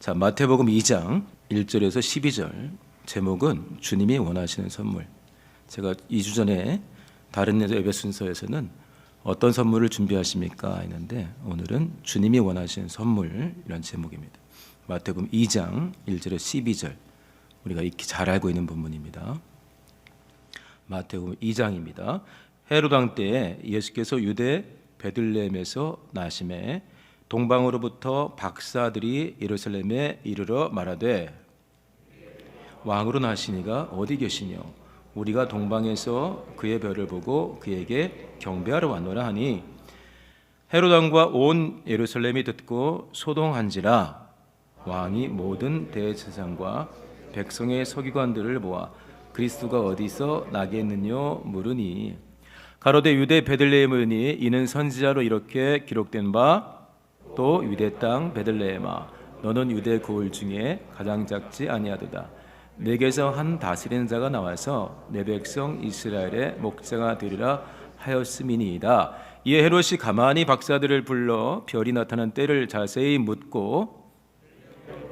자, 마태복음 2장 1절에서 12절 제목은 주님이 원하시는 선물. 제가 2주 전에 다른 예배 순서에서는 어떤 선물을 준비하십니까 했는데 오늘은 주님이 원하시는 선물 이런 제목입니다. 마태복음 2장 1절에서 12절 우리가 익히 잘 알고 있는 본문입니다. 마태복음 2장입니다. 헤롯 왕 때에 예수께서 유대 베들레헴에서 나심에 동방으로부터 박사들이 예루살렘에 이르러 말하되 왕으로 나시니가 어디 계시뇨? 우리가 동방에서 그의 별을 보고 그에게 경배하러 왔노라 하니 헤롯 왕과 온 예루살렘이 듣고 소동한지라 왕이 모든 대제사장과 백성의 서기관들을 모아 그리스도가 어디서 나겠느냐 물으니 가로되 유대 베들레헴이니 이는 선지자로 이렇게 기록된 바 또 유대 땅 베들레헴아 너는 유대 고을 중에 가장 작지 아니하도다. 내게서 한 다스리는 자가 나와서 내 백성 이스라엘의 목자가 되리라 하였음이니이다. 이에 헤롯이 가만히 박사들을 불러 별이 나타난 때를 자세히 묻고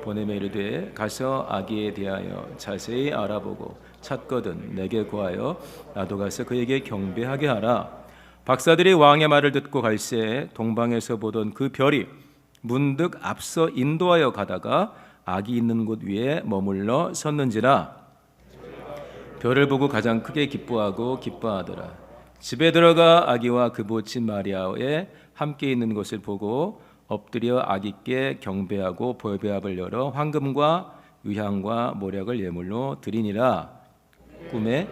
보내매 이르되 가서 아기에 대하여 자세히 알아보고 찾거든 내게 구하여 나도 가서 그에게 경배하게 하라. 박사들이 왕의 말을 듣고 갈새 동방에서 보던 그 별이 문득 앞서 인도하여 가다가 아기 있는 곳 위에 머물러 섰는지라 별을 보고 가장 크게 기뻐하더라. 집에 들어가 아기와 그 모친 마리아의 함께 있는 것을 보고 엎드려 아기께 경배하고 보배압을 열어 황금과 의향과 모략을 예물로 드리니라. 꿈에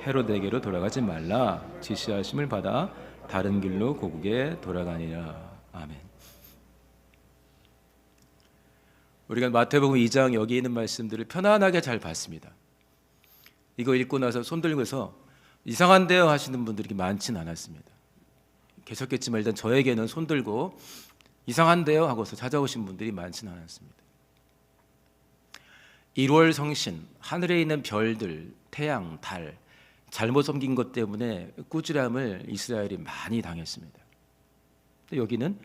헤롯에게로 돌아가지 말라 지시하심을 받아 다른 길로 고국에 돌아가니라. 아멘. 우리가 마태복음 2장 여기 있는 말씀들을 편안하게 잘 봤습니다. 이거 읽고 나서 손 들고서 이상한데요 하시는 분들이 많지는 않았습니다. 계셨겠지만 일단 저에게는 손 들고 이상한데요 하고서 찾아오신 분들이 많지는 않았습니다. 1월 성신, 하늘에 있는 별들, 태양, 달 잘못 섬긴 것 때문에 꾸지람을 이스라엘이 많이 당했습니다. 여기는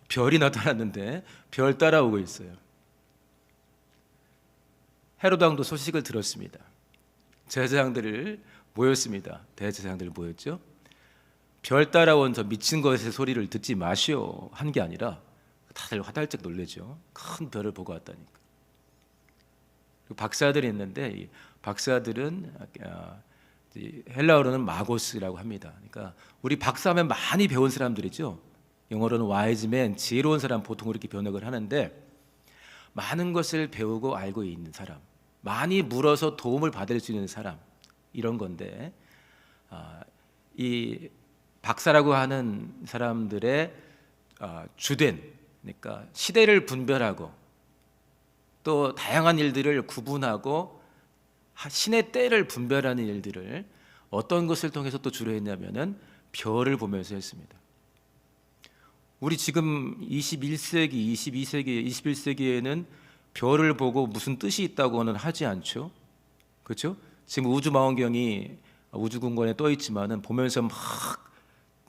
별이 나타났는데 별 따라오고 있어요. 헤롯 왕도 소식을 들었습니다. 제사장들을 모였습니다. 대제사장들 모였죠. 별 따라온 저 미친 것의 소리를 듣지 마시오 한 게 아니라 다들 화들짝 놀라죠. 큰 별을 보고 왔다니까. 박사들이 있는데 이 박사들은 헬라어로는 마고스라고 합니다. 그러니까 우리 박사하면 많이 배운 사람들이죠. 영어로는 wise man, 지혜로운 사람 보통 그렇게 번역을 하는데 많은 것을 배우고 알고 있는 사람, 많이 물어서 도움을 받을 수 있는 사람 이런 건데 이 박사라고 하는 사람들의 주된 그러니까 시대를 분별하고 또 다양한 일들을 구분하고 신의 때를 분별하는 일들을 어떤 것을 통해서 또 주로 했냐면은 별을 보면서 했습니다. 우리 지금 21세기, 22세기, 21세기에는 별을 보고 무슨 뜻이 있다고는 하지 않죠. 그렇죠? 지금 우주망원경이 우주공간에 떠 있지만은 보면서 막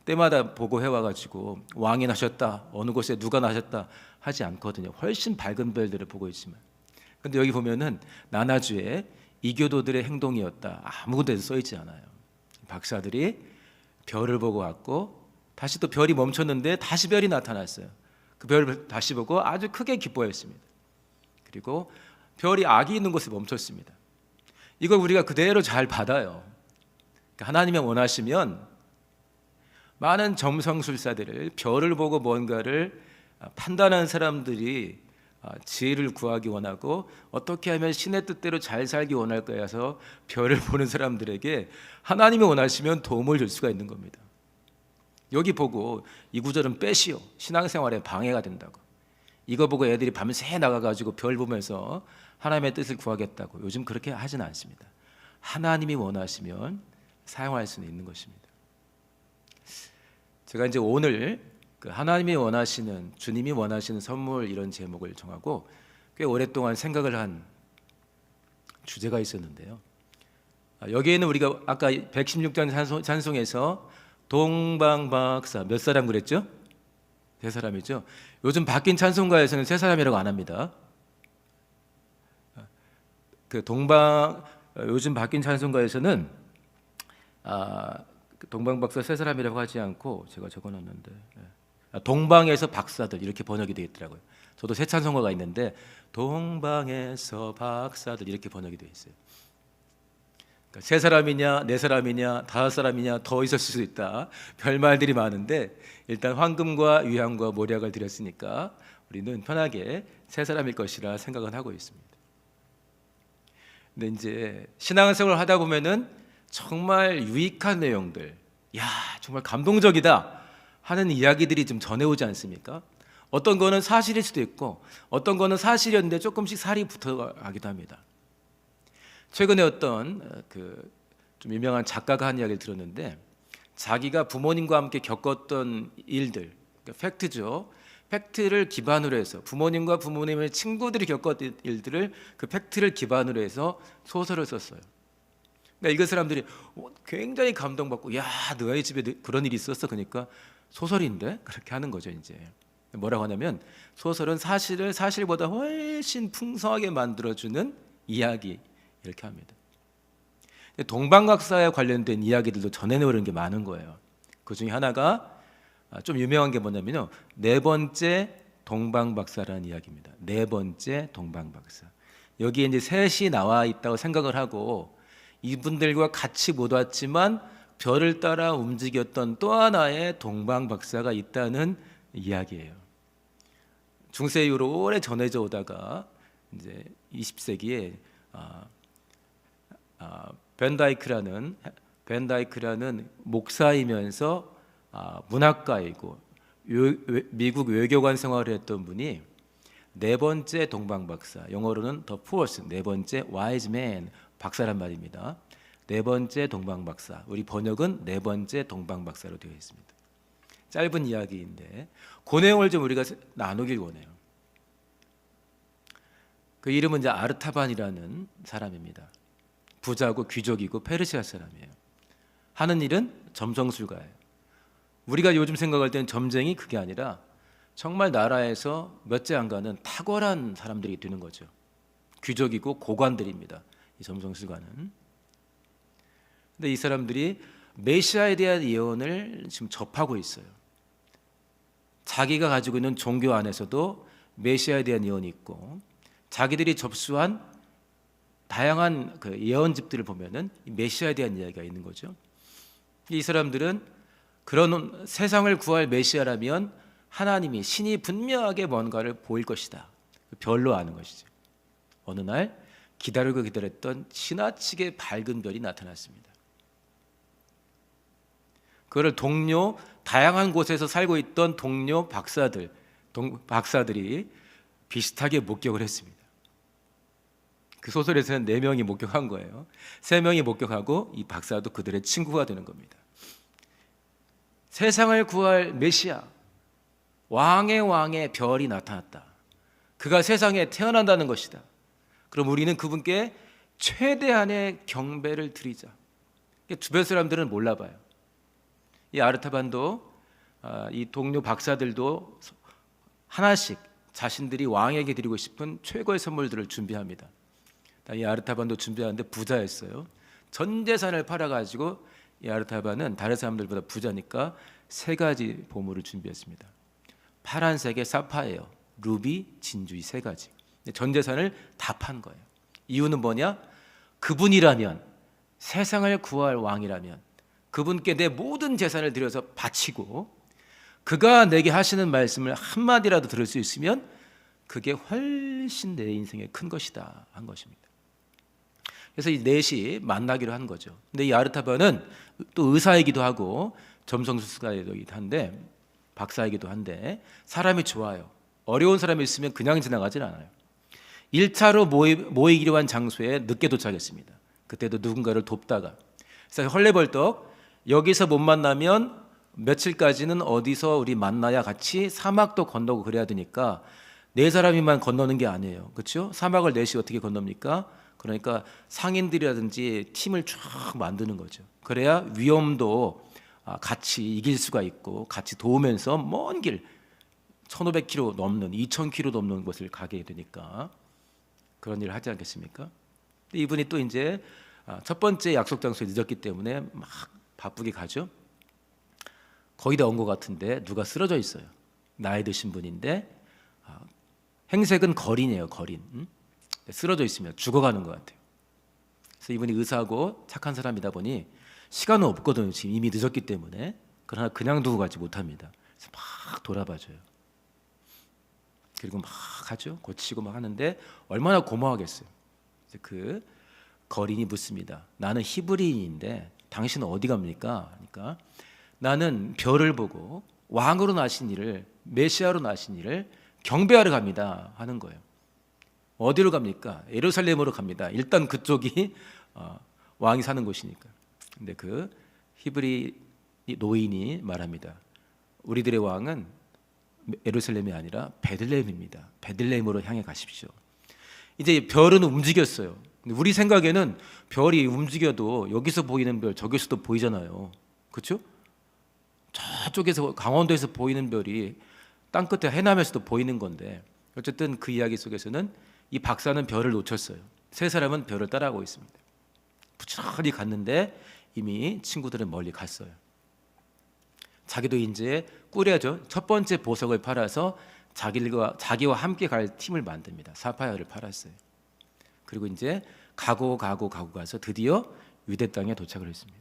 때마다 보고 해와가지고 왕이 나셨다, 어느 곳에 누가 나셨다 하지 않거든요. 훨씬 밝은 별들을 보고 있지만. 근데 여기 보면은 나나주에 이교도들의 행동이었다. 아무것도 써 있지 않아요. 박사들이 별을 보고 왔고 다시 또 별이 멈췄는데 다시 별이 나타났어요. 그 별을 다시 보고 아주 크게 기뻐했습니다. 그리고 별이 아기 있는 곳에 멈췄습니다. 이걸 우리가 그대로 잘 받아요. 하나님이 원하시면 많은 점성술사들을 별을 보고 뭔가를 판단하는 사람들이 지혜를 구하기 원하고 어떻게 하면 신의 뜻대로 잘 살기 원할까 해서 별을 보는 사람들에게 하나님이 원하시면 도움을 줄 수가 있는 겁니다. 여기 보고 이 구절은 빼시오. 신앙생활에 방해가 된다고. 이거 보고 애들이 밤새 나가가지고 별 보면서 하나님의 뜻을 구하겠다고. 요즘 그렇게 하지는 않습니다. 하나님이 원하시면 사용할 수는 있는 것입니다. 제가 이제 오늘 하나님이 원하시는, 주님이 원하시는 선물 이런 제목을 정하고 꽤 오랫동안 생각을 한 주제가 있었는데요. 여기에는 우리가 아까 116장 찬송에서 동방박사 몇 사람 그랬죠? 세 사람이죠. 요즘 바뀐 찬송가에서는 세 사람이라고 안 합니다. 그 동방 요즘 바뀐 찬송가에서는 그 동방 박사 세 사람이라고 하지 않고 제가 적어놨는데 동방에서 박사들 이렇게 번역이 되어 있더라고요. 저도 새 찬송가가 있는데 동방에서 박사들 이렇게 번역이 되어 있어요. 그러니까 세 사람이냐, 네 사람이냐, 다섯 사람이냐 더 있을 수도 있다. 별말들이 많은데 일단 황금과 위향과 모략을 드렸으니까 우리는 편하게 세 사람일 것이라 생각은 하고 있습니다. 근데 이제 신앙생활을 하다 보면은 정말 유익한 내용들, 야 정말 감동적이다 하는 이야기들이 좀 전해오지 않습니까? 어떤 거는 사실일 수도 있고 어떤 거는 사실이었는데 조금씩 살이 붙어가기도 합니다. 최근에 어떤 좀 유명한 작가가 한 이야기를 들었는데 자기가 부모님과 함께 겪었던 일들, 그러니까 팩트죠. 팩트를 기반으로 해서 부모님과 부모님의 친구들이 겪었던 일들을 그 팩트를 기반으로 해서 소설을 썼어요. 그러니까 읽은 사람들이 굉장히 감동받고 야 너희 집에 그런 일이 있었어? 그러니까 소설인데? 그렇게 하는 거죠. 이제 뭐라고 하냐면 소설은 사실을 사실보다 훨씬 풍성하게 만들어주는 이야기 이렇게 합니다. 동방박사에 관련된 이야기들도 전해내오는 게 많은 거예요. 그 중에 하나가 좀 유명한 게 뭐냐면요, 네 번째 동방박사라는 이야기입니다. 네 번째 동방박사. 여기에 이제 셋이 나와 있다고 생각을 하고 이분들과 같이 못 왔지만 별을 따라 움직였던 또 하나의 동방박사가 있다는 이야기예요. 중세 이후로 오래 전해져 오다가 이제 20세기에 벤다이크라는 목사이면서 문학가이고 미국 외교관 생활을 했던 분이 네 번째 동방박사, 영어로는 The Fourth, 네 번째 Wise Man 박사란 말입니다. 네 번째 동방박사, 우리 번역은 네 번째 동방박사로 되어 있습니다. 짧은 이야기인데 그 내용을 좀 우리가 나누길 원해요. 그 이름은 이제 아르타반이라는 사람입니다. 부자고 귀족이고 페르시아 사람이에요. 하는 일은 점성술가예요. 우리가 요즘 생각할 때는 점쟁이 그게 아니라 정말 나라에서 몇 째 안 가는 탁월한 사람들이 되는 거죠. 귀족이고 고관들입니다. 이 점성술가는. 근데 이 사람들이 메시아에 대한 예언을 지금 접하고 있어요. 자기가 가지고 있는 종교 안에서도 메시아에 대한 예언이 있고 자기들이 접수한 다양한 그 예언집들을 보면은 메시아에 대한 이야기가 있는 거죠. 이 사람들은 그런 세상을 구할 메시아라면 하나님이 신이 분명하게 뭔가를 보일 것이다. 별로 아는 것이죠. 어느 날 기다리고 기다렸던 지나치게 밝은 별이 나타났습니다. 그걸 동료 다양한 곳에서 살고 있던 동료 박사들이 비슷하게 목격을 했습니다. 그 소설에서는 4명이 목격한 거예요. 3명이 목격하고 이 박사도 그들의 친구가 되는 겁니다. 세상을 구할 메시아, 왕의 별이 나타났다. 그가 세상에 태어난다는 것이다. 그럼 우리는 그분께 최대한의 경배를 드리자. 주변 사람들은 몰라봐요. 이 아르타반도 이 동료 박사들도 하나씩 자신들이 왕에게 드리고 싶은 최고의 선물들을 준비합니다. 이 아르타반도 준비하는데 부자였어요. 전 재산을 팔아가지고 이 아르타반은 다른 사람들보다 부자니까 3가지 보물을 준비했습니다. 파란색의 사파이어, 루비, 진주 이 3가지. 전 재산을 다 판 거예요. 이유는 뭐냐? 그분이라면, 세상을 구할 왕이라면 그분께 내 모든 재산을 들여서 바치고 그가 내게 하시는 말씀을 한마디라도 들을 수 있으면 그게 훨씬 내 인생에 큰 것이다 한 것입니다. 그래서 이 넷이 만나기로 한 거죠. 근데 이 아르타반은 또 의사이기도 하고 점성술가이기도 한데 박사이기도 한데 사람이 좋아요. 어려운 사람이 있으면 그냥 지나가질 않아요. 1차로 모이기로 한 장소에 늦게 도착했습니다. 그때도 누군가를 돕다가 그래서 헐레벌떡 여기서 못 만나면 며칠까지는 어디서 우리 만나야 같이 사막도 건너고 그래야 되니까 4사람이만 건너는 게 아니에요. 그렇죠? 사막을 4시 어떻게 건넙니까? 그러니까 상인들이라든지 팀을 쫙 만드는 거죠. 그래야 위험도 같이 이길 수가 있고 같이 도우면서 먼 길 1500km 넘는 2000km 넘는 곳을 가게 되니까 그런 일을 하지 않겠습니까? 이분이 또 이제 첫 번째 약속 장소에 늦었기 때문에 막 바쁘게 가죠. 거의 다 온 것 같은데 누가 쓰러져 있어요. 나이 드신 분인데 행색은 거린이에요. 거린. 쓰러져 있으면 죽어가는 것 같아요. 그래서 이분이 의사하고 착한 사람이다 보니 시간은 없거든요. 지금 이미 늦었기 때문에. 그러나 그냥 두고 가지 못합니다. 그래서 막 돌아봐줘요. 그리고 막 하죠. 고치고 막 하는데 얼마나 고마워하겠어요. 그 거린이 묻습니다. 나는 히브리인인데 당신은 어디 갑니까? 그러니까 나는 별을 보고 왕으로 나신 이를, 메시아로 나신 이를 경배하러 갑니다 하는 거예요. 어디로 갑니까? 예루살렘으로 갑니다. 일단 그쪽이 왕이 사는 곳이니까. 근데 그 히브리 노인이 말합니다. 우리들의 왕은 예루살렘이 아니라 베들레헴입니다. 베들레헴으로 향해 가십시오. 이제 별은 움직였어요. 근데 우리 생각에는 별이 움직여도 여기서 보이는 별 저기서도 보이잖아요. 그렇죠? 저쪽에서 강원도에서 보이는 별이 땅끝에 해남에서도 보이는 건데, 어쨌든 그 이야기 속에서는 이 박사는 별을 놓쳤어요. 세 사람은 별을 따라가고 있습니다. 부지런히 갔는데 이미 친구들은 멀리 갔어요. 자기도 이제 꾸려져 첫 번째 보석을 팔아서 자기와 함께 갈 팀을 만듭니다. 사파이어를 팔았어요. 그리고 이제 가고 가서 드디어 유대 땅에 도착을 했습니다.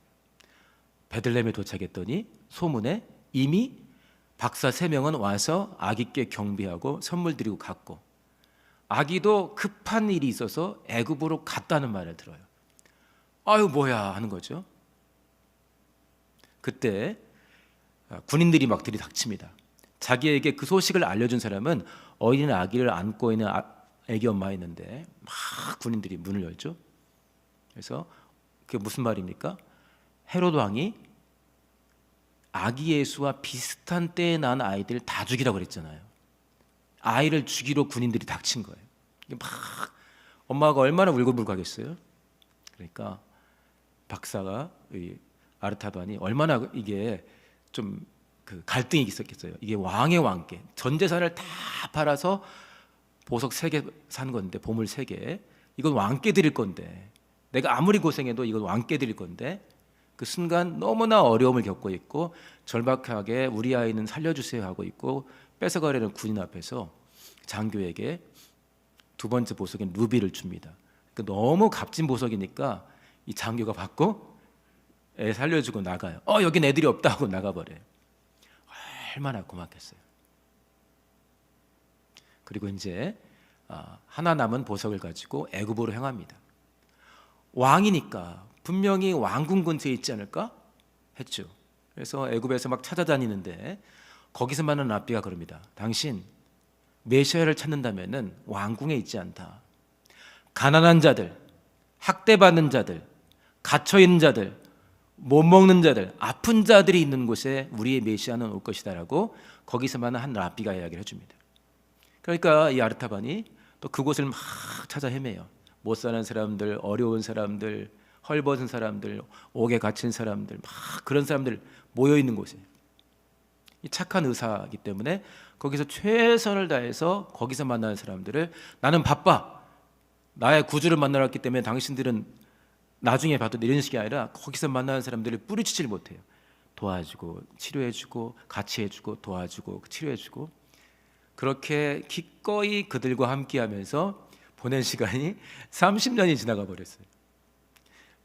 베들레헴에 도착했더니 소문에 이미 박사 3명은 와서 아기께 경배하고 선물 드리고 갔고, 아기도 급한 일이 있어서 애굽으로 갔다는 말을 들어요. 아유 뭐야 하는 거죠. 그때 군인들이 막 들이닥칩니다. 자기에게 그 소식을 알려준 사람은 어린 아기를 안고 있는 아기 엄마였는데 막 군인들이 문을 열죠. 그래서 그게 무슨 말입니까? 헤롯 왕이 아기 예수와 비슷한 때에 난 아이들 다 죽이라고 그랬잖아요. 아이를 죽이러 군인들이 닥친 거예요. 막 엄마가 얼마나 울고불고 하겠어요. 그러니까 박사가 아르타반이 얼마나 이게 좀 그 갈등이 있었겠어요. 이게 왕의 왕께 전 재산을 다 팔아서 보석 3개 산 건데, 보물 3개, 이건 왕께 드릴 건데, 내가 아무리 고생해도 이건 왕께 드릴 건데, 그 순간 너무나 어려움을 겪고 있고 절박하게 우리 아이는 살려주세요 하고 있고 뺏어가려는 군인 앞에서 장교에게 두 번째 보석인 루비를 줍니다. 그러니까 너무 값진 보석이니까 이 장교가 받고 애 살려주고 나가요. 여긴 애들이 없다 하고 나가버려요. 얼마나 고맙겠어요. 그리고 이제 하나 남은 보석을 가지고 애굽으로 향합니다. 왕이니까 분명히 왕궁 근처에 있지 않을까 했죠. 그래서 애굽에서 막 찾아다니는데 거기서 만난 랍비가 그럽니다. 당신 메시아를 찾는다면은 왕궁에 있지 않다. 가난한 자들, 학대받는 자들, 갇혀 있는 자들, 못 먹는 자들, 아픈 자들이 있는 곳에 우리의 메시아는 올 것이다라고 거기서 만난 한 랍비가 이야기를 해줍니다. 그러니까 이 아르타반이 또 그곳을 막 찾아 헤매요. 못 사는 사람들, 어려운 사람들, 헐벗은 사람들, 옥에 갇힌 사람들, 막 그런 사람들 모여 있는 곳에, 이 착한 의사이기 때문에 거기서 최선을 다해서 거기서 만나는 사람들을, 나는 바빠, 나의 구주를 만나러 왔기 때문에 당신들은 나중에 봐도 이런 식이 아니라 거기서 만나는 사람들을 뿌리치질 못해요. 도와주고 치료해주고 같이 해주고 도와주고 치료해주고, 그렇게 기꺼이 그들과 함께하면서 보낸 시간이 30년이 지나가 버렸어요.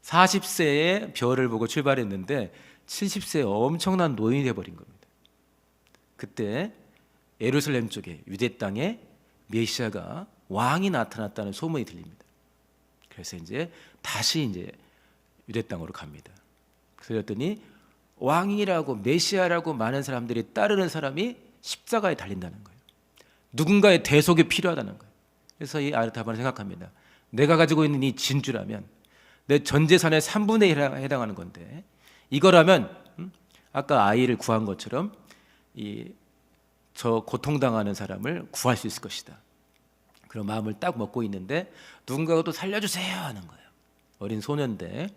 40세에 별을 보고 출발했는데 70세에 엄청난 노인이 되어버린 겁니다. 그때 예루살렘 쪽에 유대 땅에 메시아가 왕이 나타났다는 소문이 들립니다. 그래서 이제 다시 이제 유대 땅으로 갑니다. 그랬더니 왕이라고 메시아라고 많은 사람들이 따르는 사람이 십자가에 달린다는 거예요. 누군가의 대속이 필요하다는 거예요. 그래서 이 아르타반은 생각합니다. 내가 가지고 있는 이 진주라면 내 전 재산의 3분의 1에 해당하는 건데, 이거라면 아까 아이를 구한 것처럼 저 고통당하는 사람을 구할 수 있을 것이다. 그런 마음을 딱 먹고 있는데 누군가가 또 살려주세요 하는 거예요. 어린 소년인데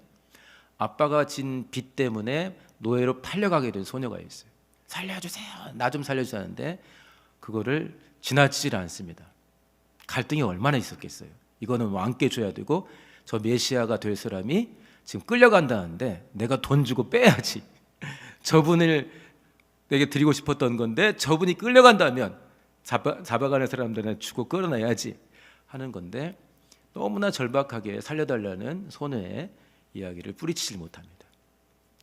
아빠가 진 빚 때문에 노예로 팔려가게 된 소녀가 있어요. 살려주세요, 나 좀 살려주세요 하는데 그거를 지나치질 않습니다. 갈등이 얼마나 있었겠어요. 이거는 왕께 줘야 되고 저 메시아가 될 사람이 지금 끌려간다는데 내가 돈 주고 빼야지. 저분을 내게 드리고 싶었던 건데 저분이 끌려간다면 잡아가는 사람들은 주고 끌어내야지 하는 건데, 너무나 절박하게 살려달라는 소녀의 이야기를 뿌리치지 못합니다.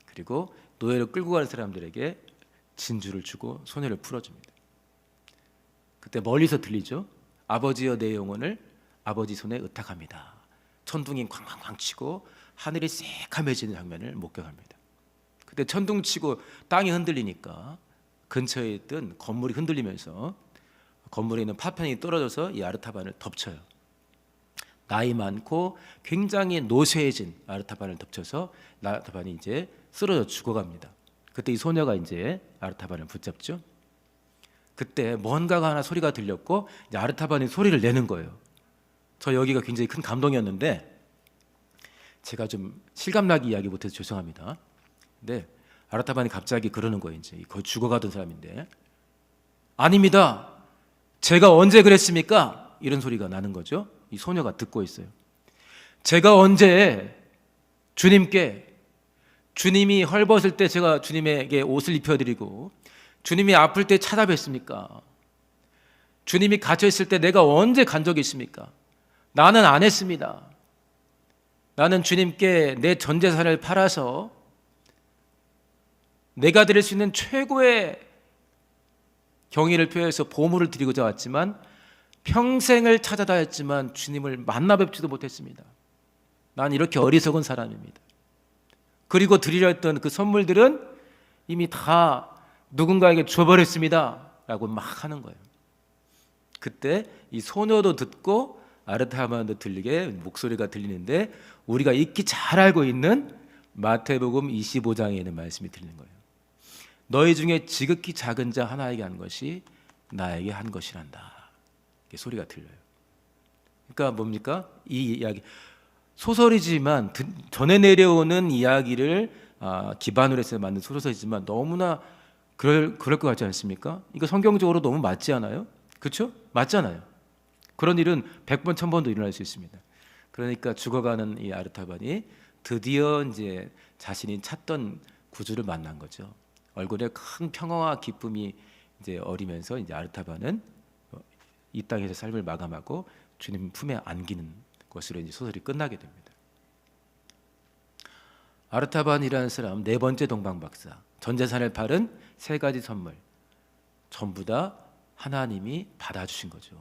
그리고 노예로 끌고 가는 사람들에게 진주를 주고 소녀를 풀어줍니다. 그때 멀리서 들리죠. 아버지여 내 영혼을 아버지 손에 의탁합니다. 천둥이 쾅쾅쾅 치고 하늘이 새카매지는 장면을 목격합니다. 그때 천둥 치고 땅이 흔들리니까 근처에 있던 건물이 흔들리면서 건물에 있는 파편이 떨어져서 이 아르타반을 덮쳐요. 나이 많고 굉장히 노쇠해진 아르타반을 덮쳐서 아르타반이 이제 쓰러져 죽어갑니다. 그때 이 소녀가 이제 아르타반을 붙잡죠. 그때 뭔가가 하나 소리가 들렸고 이제 아르타반이 소리를 내는 거예요. 저 여기가 굉장히 큰 감동이었는데 제가 좀 실감나게 이야기 못해서 죄송합니다. 근데 아르타반이 갑자기 그러는 거예요. 이제 거의 죽어가던 사람인데, 아닙니다. 제가 언제 그랬습니까? 이런 소리가 나는 거죠. 이 소녀가 듣고 있어요. 제가 언제 주님이 헐벗을 때 제가 주님에게 옷을 입혀드리고 주님이 아플 때 찾아뵀습니까? 주님이 갇혀있을 때 내가 언제 간 적이 있습니까? 나는 안 했습니다. 나는 주님께 내 전 재산을 팔아서 내가 드릴 수 있는 최고의 경의를 표해서 보물을 드리고자 왔지만 평생을 찾아다녔지만 주님을 만나 뵙지도 못했습니다. 난 이렇게 어리석은 사람입니다. 그리고 드리려 했던 그 선물들은 이미 다 누군가에게 줘버렸습니다 라고 막 하는 거예요. 그때 이 소녀도 듣고 아르타반도 들리게 목소리가 들리는데, 우리가 익히 잘 알고 있는 마태복음 25장에 있는 말씀이 들리는 거예요. 너희 중에 지극히 작은 자 하나에게 한 것이 나에게 한 것이란다. 이게 소리가 들려요. 그러니까 뭡니까? 이 이야기 소설이지만 전해 내려오는 이야기를 기반으로 해서 만든 소설이지만 너무나 그럴 것 같지 않습니까? 이거 성경적으로 너무 맞지 않아요? 그렇죠? 맞잖아요. 그런 일은 100번 1000번도 일어날 수 있습니다. 그러니까 죽어가는 이 아르타반이 드디어 이제 자신이 찾던 구주를 만난 거죠. 얼굴에 큰 평화와 기쁨이 이제 어리면서 이제 아르타반은 이 땅에서 삶을 마감하고 주님 품에 안기는 것으로 이제 소설이 끝나게 됩니다. 아르타반이라는 사람, 네 번째 동방 박사, 전 재산을 팔은 세 가지 선물 전부 다 하나님이 받아주신 거죠.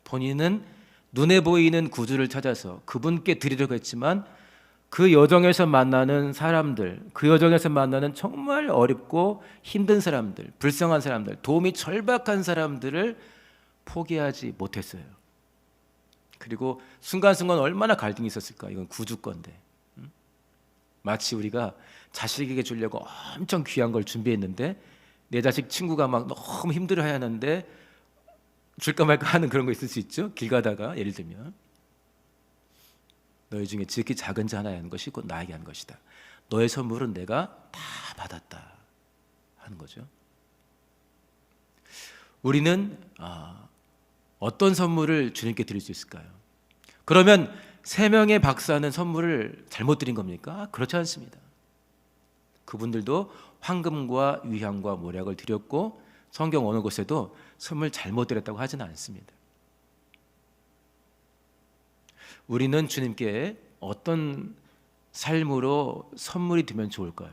본인은 눈에 보이는 구주를 찾아서 그분께 드리려고 했지만 그 여정에서 만나는 사람들, 그 여정에서 만나는 정말 어렵고 힘든 사람들, 불쌍한 사람들, 도움이 절박한 사람들을 포기하지 못했어요. 그리고 순간순간 얼마나 갈등이 있었을까. 이건 구주 건데, 마치 우리가 자식에게 주려고 엄청 귀한 걸 준비했는데 내 자식 친구가 막 너무 힘들어하는데 줄까 말까 하는 그런 거 있을 수 있죠. 길 가다가 예를 들면 너희 중에 지극히 작은 자 하나에 한 것이 곧 나에게 한 것이다. 너의 선물은 내가 다 받았다 하는 거죠. 우리는 어떤 선물을 주님께 드릴 수 있을까요? 그러면 세 명의 박사는 선물을 잘못 드린 겁니까? 그렇지 않습니다. 그분들도 황금과 위향과 모략을 드렸고 성경 어느 곳에도 선물 잘못 드렸다고 하지는 않습니다. 우리는 주님께 어떤 삶으로 선물이 되면 좋을까요?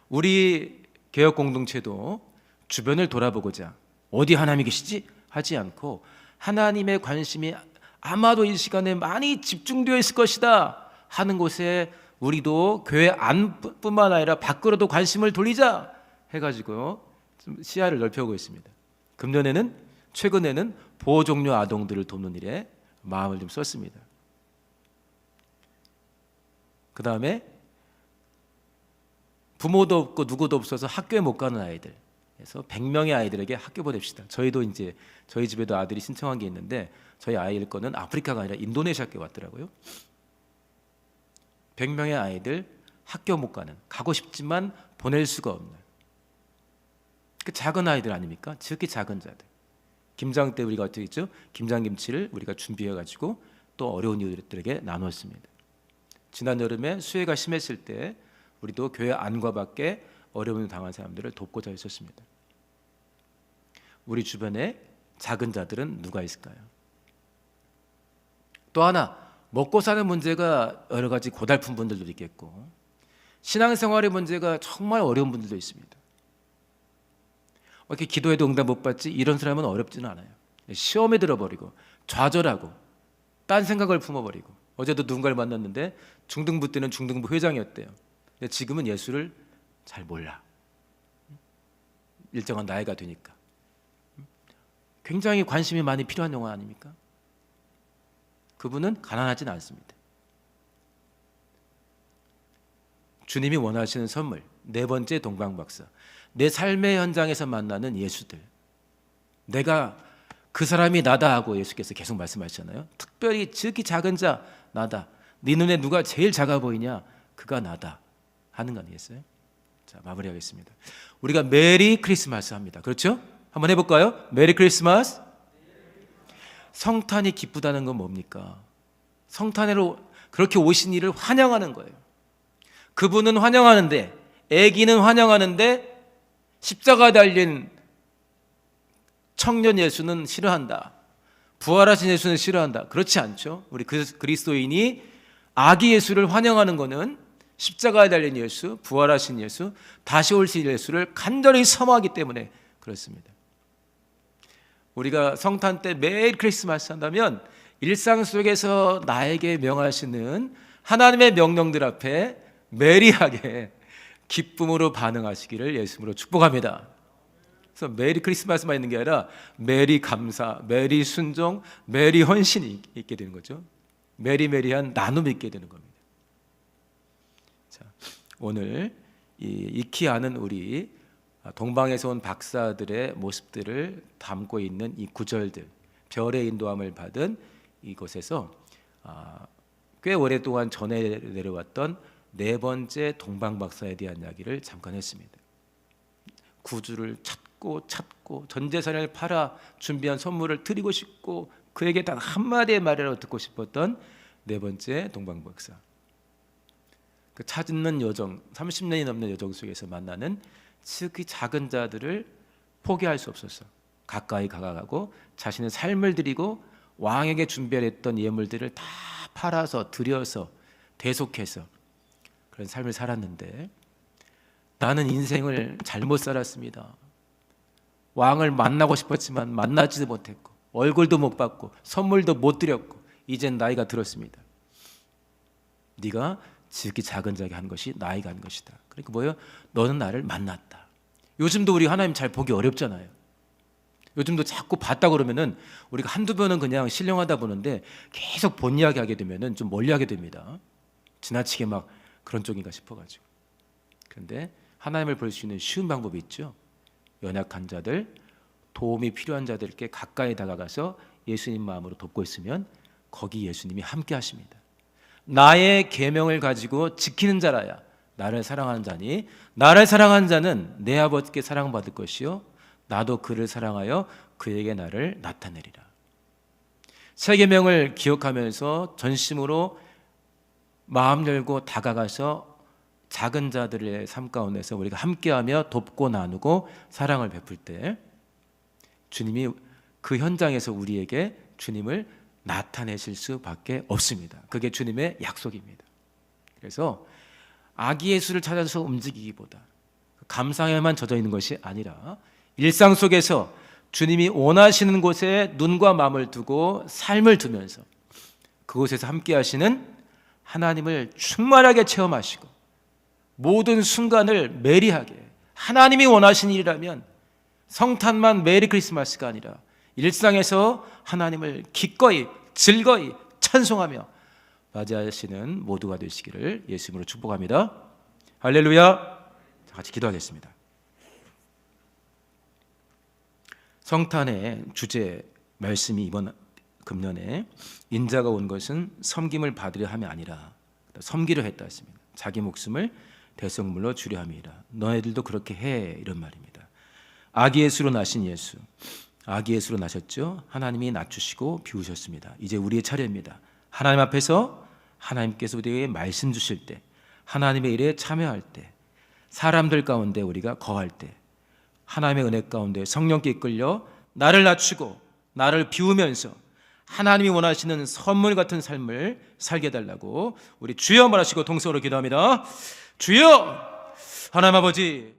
우리 개혁 공동체도 주변을 돌아보고자 어디 하나님이 계시지? 하지 않고 하나님의 관심이 아마도 이 시간에 많이 집중되어 있을 것이다 하는 곳에 우리도 교회 안뿐만 아니라 밖으로도 관심을 돌리자 해가지고 좀 시야를 넓혀오고 있습니다. 최근에는 보호종료 아동들을 돕는 일에 마음을 좀 썼습니다. 그 다음에 부모도 없고 누구도 없어서 학교에 못 가는 아이들, 그래서 100명의 아이들에게 학교 보냅시다. 저희도 이제 저희 집에도 아들이 신청한 게 있는데 저희 아이들 거는 아프리카가 아니라 인도네시아 학교 왔더라고요. 100명의 아이들 학교 못 가는, 가고 싶지만 보낼 수가 없는 그 작은 아이들 아닙니까? 지극히 작은 자들. 김장 때 우리가 어떻게 했죠? 김장김치를 우리가 준비해가지고 또 어려운 이웃들에게 나눴습니다. 지난 여름에 수해가 심했을 때 우리도 교회 안과 밖에 어려움을 당한 사람들을 돕고자 했었습니다. 우리 주변에 작은 자들은 누가 있을까요? 또 하나, 먹고 사는 문제가 여러 가지 고달픈 분들도 있겠고 신앙생활의 문제가 정말 어려운 분들도 있습니다. 이렇게 기도해도 응답 못 받지? 이런 사람은 어렵지는 않아요. 시험에 들어버리고 좌절하고 딴 생각을 품어버리고, 어제도 누군가를 만났는데 중등부 때는 중등부 회장이었대요. 근데 지금은 예수를 잘 몰라. 일정한 나이가 되니까. 굉장히 관심이 많이 필요한 영화 아닙니까? 그분은 가난하진 않습니다. 주님이 원하시는 선물, 네 번째 동방박사. 내 삶의 현장에서 만나는 예수들. 내가 그 사람이 나다 하고 예수께서 계속 말씀하셨잖아요. 특별히 지극히 작은 자 나다. 네 눈에 누가 제일 작아 보이냐? 그가 나다 하는 거 아니겠어요? 자, 마무리하겠습니다. 우리가 메리 크리스마스 합니다. 그렇죠? 한번 해볼까요? 메리 크리스마스. 성탄이 기쁘다는 건 뭡니까? 성탄으로 그렇게 오신 이를 환영하는 거예요. 그분은 환영하는데, 아기는 환영하는데 십자가 달린 청년 예수는 싫어한다. 부활하신 예수는 싫어한다. 그렇지 않죠? 우리 그리스도인이 아기 예수를 환영하는 것은 십자가에 달린 예수, 부활하신 예수, 다시 오실 예수를 간절히 사모하기 때문에 그렇습니다. 우리가 성탄 때 매일 크리스마스 한다면 일상 속에서 나에게 명하시는 하나님의 명령들 앞에 메리하게 기쁨으로 반응하시기를 예수님으로 축복합니다. 그래서 메리 크리스마스만 있는 게 아니라 메리 감사, 메리 순종, 메리 헌신이 있게 되는 거죠. 메리메리한 나눔이 있게 되는 겁니다. 자, 오늘 익히 아는 우리 동방에서 온 박사들의 모습들을 담고 있는 이 구절들, 별의 인도함을 받은 이곳에서 꽤 오랫동안 전해 내려왔던 네 번째 동방박사에 대한 이야기를 잠깐 했습니다. 구주를 찾고 전 재산을 팔아 준비한 선물을 드리고 싶고 그에게 단 한마디의 말이라도 듣고 싶었던 네 번째 동방박사. 그 찾는 여정, 30년이 넘는 여정 속에서 만나는 지극히 작은 자들을 포기할 수 없었어. 가까이 가가고 자신의 삶을 드리고 왕에게 준비했던 예물들을 다 팔아서 드려서 대속해서 그런 삶을 살았는데, 나는 인생을 잘못 살았습니다. 왕을 만나고 싶었지만 만나지도 못했고 얼굴도 못 봤고 선물도 못 드렸고 이젠 나이가 들었습니다. 네가 지극히 작은 자에게 한 것이 나이가 한 것이다. 그러니까 뭐예요? 너는 나를 만났다. 요즘도 우리 하나님 잘 보기 어렵잖아요. 요즘도 자꾸 봤다 그러면은 우리가 한두 번은 그냥 신령하다 보는데 계속 본 이야기 하게 되면은 좀 멀리하게 됩니다. 지나치게 막 그런 쪽인가 싶어가지고. 그런데 하나님을 볼 수 있는 쉬운 방법이 있죠. 연약한 자들, 도움이 필요한 자들께 가까이 다가가서 예수님 마음으로 돕고 있으면 거기 예수님이 함께 하십니다. 나의 계명을 가지고 지키는 자라야 나를 사랑하는 자니, 나를 사랑하는 자는 내 아버지께 사랑받을 것이요 나도 그를 사랑하여 그에게 나를 나타내리라. 세 계명을 기억하면서 전심으로 마음 열고 다가가서 작은 자들의 삶 가운데서 우리가 함께하며 돕고 나누고 사랑을 베풀 때 주님이 그 현장에서 우리에게 주님을 나타내실 수밖에 없습니다. 그게 주님의 약속입니다. 그래서 아기 예수를 찾아서 움직이기보다 감상에만 젖어 있는 것이 아니라 일상 속에서 주님이 원하시는 곳에 눈과 마음을 두고 삶을 두면서 그곳에서 함께 하시는 하나님을 충만하게 체험하시고 모든 순간을 메리하게, 하나님이 원하시는 일이라면 성탄만 메리 크리스마스가 아니라 일상에서 하나님을 기꺼이 즐거이 찬송하며 맞이하시는 모두가 되시기를 예수님으로 축복합니다. 할렐루야. 같이 기도하겠습니다. 성탄의 주제 말씀이 이번 금년에 인자가 온 것은 섬김을 받으려 함이 아니라 섬기려 했다 했습니다. 자기 목숨을 대성물로 주려 함이라. 너희들도 그렇게 해, 이런 말입니다. 아기 예수로 나신 예수, 아기 예수로 나셨죠. 하나님이 낮추시고 비우셨습니다. 이제 우리의 차례입니다. 하나님 앞에서 하나님께서 우리에게 말씀 주실 때, 하나님의 일에 참여할 때, 사람들 가운데 우리가 거할 때, 하나님의 은혜 가운데 성령께 이끌려 나를 낮추고 나를 비우면서 하나님이 원하시는 선물 같은 삶을 살게 해달라고 우리 주여 말하시고 동서로 기도합니다. 주여, 하나님 아버지,